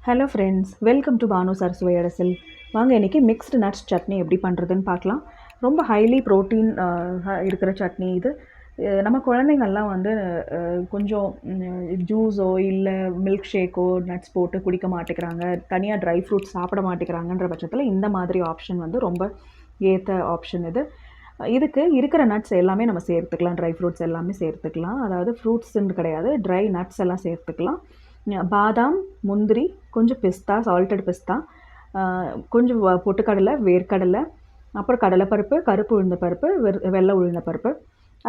Hello friends, welcome to Banu sir சுவையரசில். வாங்க இன்றைக்கி மிக்ஸ்டு நட்ஸ் சட்னி எப்படி பண்ணுறதுன்னு பார்க்கலாம். ரொம்ப ஹைலி ப்ரோட்டீன் இருக்கிற சட்னி இது. நம்ம குழந்தைங்கள்லாம் வந்து கொஞ்சம் ஜூஸோ இல்லை மில்க் ஷேக்கோ நட்ஸ் போட்டு குடிக்க மாட்டேங்கிறாங்க, தனியாக ட்ரை ஃப்ரூட்ஸ் சாப்பிட மாட்டேங்கிறாங்கன்ற பட்சத்தில் இந்த மாதிரி ஆப்ஷன் வந்து ரொம்ப ஏற்ற ஆப்ஷன் இது. இதுக்கு இருக்கிற நட்ஸ் எல்லாமே நம்ம சேர்த்துக்கலாம், ட்ரை ஃப்ரூட்ஸ் எல்லாமே சேர்த்துக்கலாம். அதாவது ஃப்ரூட்ஸுன்னு கிடையாது, ட்ரை நட்ஸ் எல்லாம் சேர்த்துக்கலாம். பாதாம், முந்திரி, கொஞ்சம் பிஸ்தா, சால்டட் பிஸ்தா, கொஞ்சம் பொட்டுக்கடலை, வேர்க்கடலை, அப்புறம் கடலைப்பருப்பு, கருப்பு உளுந்த பருப்பு, வெள்ளை உளுந்த பருப்பு.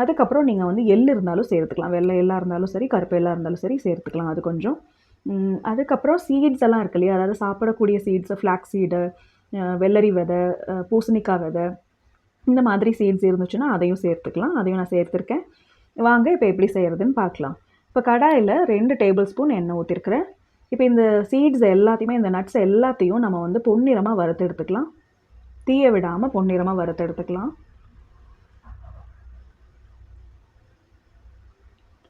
அதுக்கப்புறம் நீங்கள் வந்து எள் இருந்தாலும் சேர்த்துக்கலாம், வெள்ளை எள்ளாக இருந்தாலும் சரி, கருப்பு எள்ளாக இருந்தாலும் சரி சேர்த்துக்கலாம். அது கொஞ்சம் அதுக்கப்புறம் சீட்ஸ் எல்லாம் இருக்கு இல்லையா, அதாவது சாப்பிடக்கூடிய சீட்ஸு, ஃப்ளாக்ஸ் சீடு, வெள்ளரி விதை, பூசணிக்காய் விதை, இந்த மாதிரி சீட்ஸ் இருந்துச்சுன்னா அதையும் சேர்த்துக்கலாம். அதையும் நான் சேர்த்துருக்கேன். வாங்க இப்போ எப்படி செய்கிறதுன்னு பார்க்கலாம். இப்போ கடாயில் 2 டேபிள் ஸ்பூன் எண்ணெய் ஊற்றிருக்கிறேன். இப்போ இந்த சீட்ஸ் எல்லாத்தையுமே, இந்த நட்ஸ் எல்லாத்தையும் நம்ம வந்து பொன்னிறமாக வறுத்து எடுத்துக்கலாம். தீய விடாமல் பொன்னிறமாக வறுத்து எடுத்துக்கலாம்.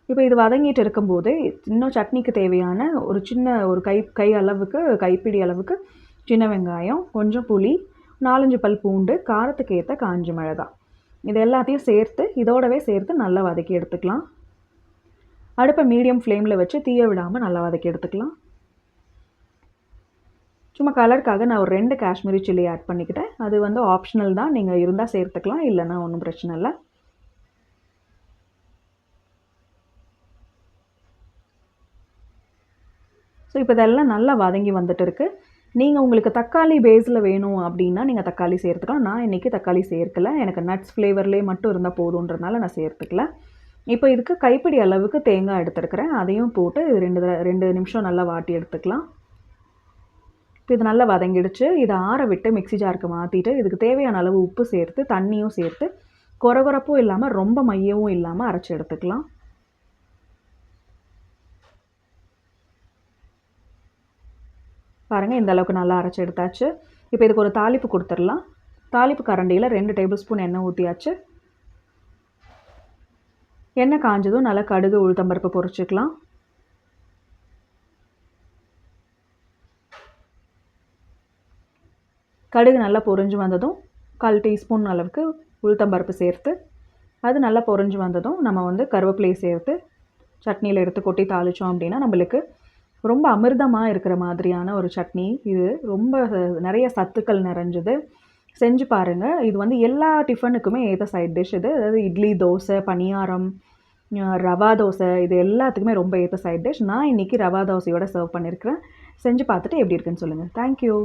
இப்போ இது வதங்கிட்டு இருக்கும்போது இன்னும் சட்னிக்கு தேவையான ஒரு கை அளவுக்கு, கைப்பிடி அளவுக்கு சின்ன வெங்காயம், கொஞ்சம் புளி, 4-5 பல் பூண்டு, காரத்துக்கு ஏற்ற காஞ்ச மிளகாய், இது எல்லாத்தையும் சேர்த்து இதோடவே சேர்த்து நல்லா வதக்கி எடுத்துக்கலாம். அடுப்பை மீடியம் ஃப்ளேமில் வச்சு தீய விடாமல் நல்லா வதக்கி எடுத்துக்கலாம். சும்மா கலருக்காக நான் ஒரு 2 காஷ்மீரி சில்லி ஆட் பண்ணிக்கிட்டேன். அது வந்து ஆப்ஷனல் தான், நீங்கள் இருந்தால் சேர்த்துக்கலாம், இல்லைன்னா ஒன்றும் பிரச்சனை இல்லை. ஸோ இப்போ இதெல்லாம் நல்லா வதங்கி வந்துட்டு இருக்குது. நீங்கள் உங்களுக்கு தக்காளி பேஸில் வேணும் அப்படின்னா நீங்கள் தக்காளி சேர்த்துக்கலாம். நான் இன்றைக்கி தக்காளி சேர்க்கலை, எனக்கு நட்ஸ் ஃப்ளேவர்லேயே மட்டும் இருந்தால் போதுன்றதுனால நான் சேர்த்துக்கல. இப்போ இதுக்கு கைப்பிடி அளவுக்கு தேங்காய் எடுத்துருக்கிறேன், அதையும் போட்டு 2 நிமிஷம் நல்லா வாட்டி எடுத்துக்கலாம். இப்போ இது நல்லா வதங்கிடுச்சு. இதை ஆற விட்டு மிக்ஸி ஜாருக்கு மாற்றிட்டு இதுக்கு தேவையான அளவு உப்பு சேர்த்து, தண்ணியும் சேர்த்து, கொரகொரப்பும் இல்லாமல் ரொம்ப மையவும் இல்லாமல் அரைச்சி எடுத்துக்கலாம். பாருங்கள், இந்த அளவுக்கு நல்லா அரைச்சி எடுத்தாச்சு. இப்போ இதுக்கு ஒரு தாளிப்பு கொடுத்துடலாம். தாளிப்பு கரண்டியில் 2 டேபிள் ஸ்பூன் எண்ணெய் ஊற்றியாச்சு. எண்ணெய் காஞ்சதும் நல்லா கடுகு, உளுத்தம்பருப்பு பொரிச்சிக்கலாம். கடுகு நல்லா பொரிஞ்சு வந்ததும் 1/4 டீஸ்பூன் அளவுக்கு உளுத்தம்பருப்பு சேர்த்து, அது நல்லா பொரிஞ்சு வந்ததும் நம்ம வந்து கருவேப்பிலையை சேர்த்து சட்னியில் எடுத்து கொட்டி தாளித்தோம் அப்படின்னா நம்மளுக்கு ரொம்ப அமிர்தமாக இருக்கிற மாதிரியான ஒரு சட்னி இது. ரொம்ப நிறைய சத்துக்கள் நிறைஞ்சது. செஞ்சு பாருங்கள். இது வந்து எல்லா டிஃபனுக்குமே ஏற்ற சைட் டிஷ் இது. அதாவது இட்லி, தோசை, பணியாரம், ரவா தோசை, இது எல்லாத்துக்குமே ரொம்ப ஏற்ற சைட் டிஷ். நான் இன்றைக்கி ரவா தோசையோடு சர்வ் பண்ணியிருக்கிறேன். செஞ்சு பார்த்துட்டு எப்படி இருக்குன்னு சொல்லுங்கள். தேங்க்யூ.